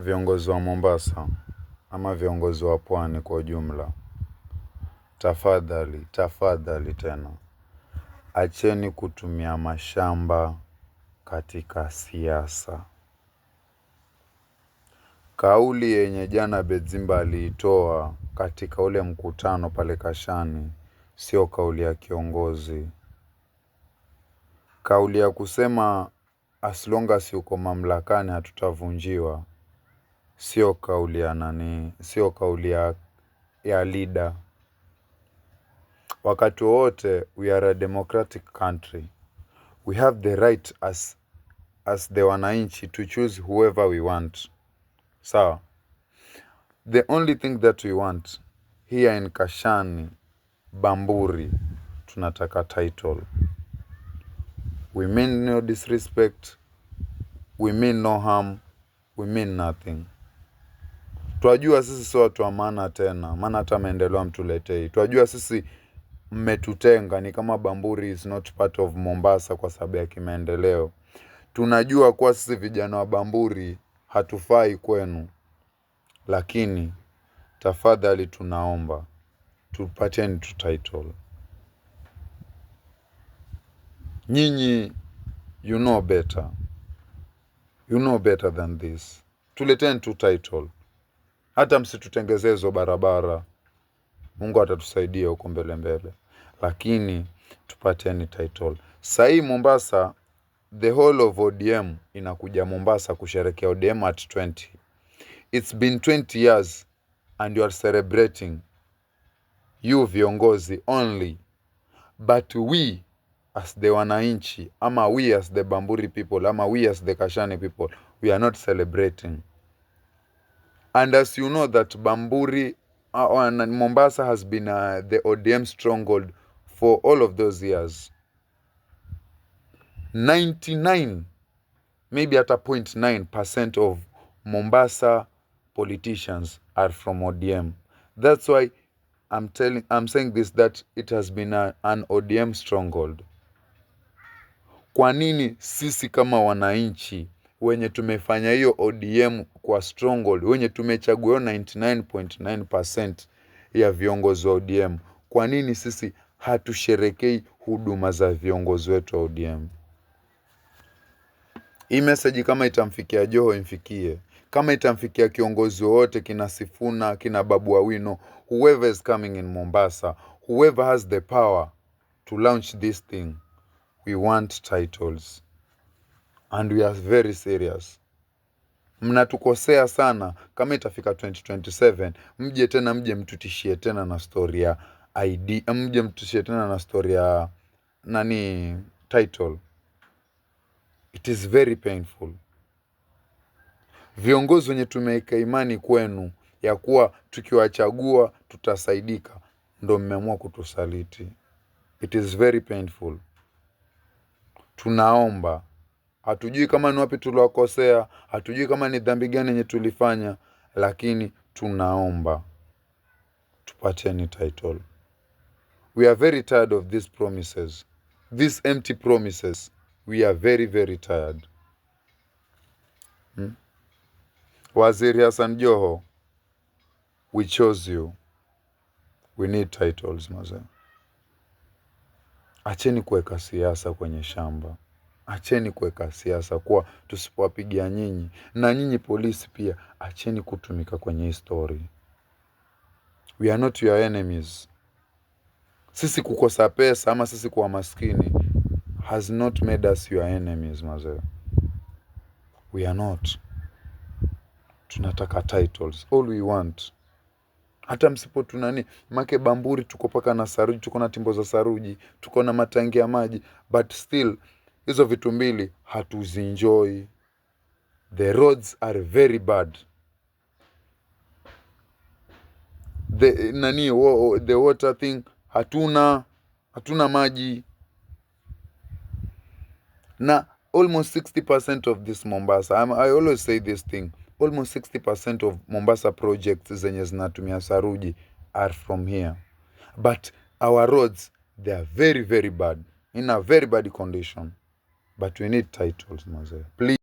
Viongozi wa Mombasa ama viongozi wa pwani kwa ujumla, tafadhali tena, acheni kutumia mashamba katika siasa. Kauli yenye jana Bedzimba aliitoa katika ule mkutano pale Kashani sio kauli ya kiongozi. Kauli ya kusema as long as yuko mamlakani hatutavunjiwa sio kauli ya sio kauli ya leader. Wakati wote, we are a democratic country. We have the right as the wananchi to choose whoever we want. So, the only thing that we want here in Kashani, Bamburi, tunataka title. We mean no disrespect. We mean no harm. We mean nothing. Twajua sisi sio watu wa maana tena, maana hata maendeleo mtuletei. Twajua sisi mmetutenga, ni kama Bamburi is not part of Mombasa kwa sababu ya kimaendeleo. Tunajua kuwa sisi vijana wa Bamburi hatufai kwenu. Lakini tafadhali tunaomba tupateni tu title. Nyinyi you know better. You know better than this. Tuleteni tu title. Hata msitutengezee hizo barabara. Mungu atatusaidia huko mbele. Lakini tupateni title. Sahi Mombasa, the whole of ODM inakuja Mombasa kusherehekea ODM at 20. It's been 20 years and you are celebrating you viongozi only. But we as the wananchi, ama we as the Bamburi people, ama we as the Kashani people, we are not celebrating. And as you know that Bamburi and Mombasa has been the ODM stronghold for all of those years. 99, maybe at a 0.9% of Mombasa politicians are from ODM. That's why I'm saying this, that it has been an ODM stronghold. Kwa nini sisi kama wananchi wenye tumefanya hiyo ODM kwa stronghold, wenye tumechagua 99.9% ya viongozi wa ODM, kwa nini sisi hatusherekei huduma za viongozi wetu wa ODM? Hii message kama itamfikia Joho imfikie. Kama itamfikia kiongozi wote, kina Sifuna, kina Babu Awino, whoever is coming in Mombasa, whoever has the power to launch this thing, we want titles. And we are very serious. Mnatukosea sana. Kama itafika 2027, mje mtutishie tena na story ya ID, mje mtutishie tena na story ya title. It is very painful. Viongozi wenye tumeweka imani kwenu ya kuwa tukiwachagua tutasaidika, ndo mmeamua kutusaliti. It is very painful. Tunaomba, hatujui kama ni wapi tuliwakosea, hatujui kama ni dhambi gani yenye tulifanya, lakini tunaomba tupateni title. We are very tired of these promises. These empty promises. We are very, very tired. Waziri Hassan Joho, we chose you. We need titles, maze. Acheni kuweka siasa kwenye shamba. Acheni kuweka siasa kwa tusipowapigia nyinyi. Na nyinyi polisi pia, acheni kutumika kwenye story. We are not your enemies. Sisi kukosa pesa ama sisi kuwa maskini has not made us your enemies, maze. We are not. Tunataka titles. All we want. Hata msipo tunani, make Bamburi tuko paka na saruji, tuko na timbo za saruji, tuko na matangi ya maji, but still hizo vitu mbili hatuzinjoy. The roads are very bad. The water thing, hatuna maji. Na almost 60% of this Mombasa, I always say this thing, almost 60% of Mombasa projects zenye zinatumia saruji are from here. But our roads, they are very, very bad. In a very bad condition. But we need titles, maze. Please.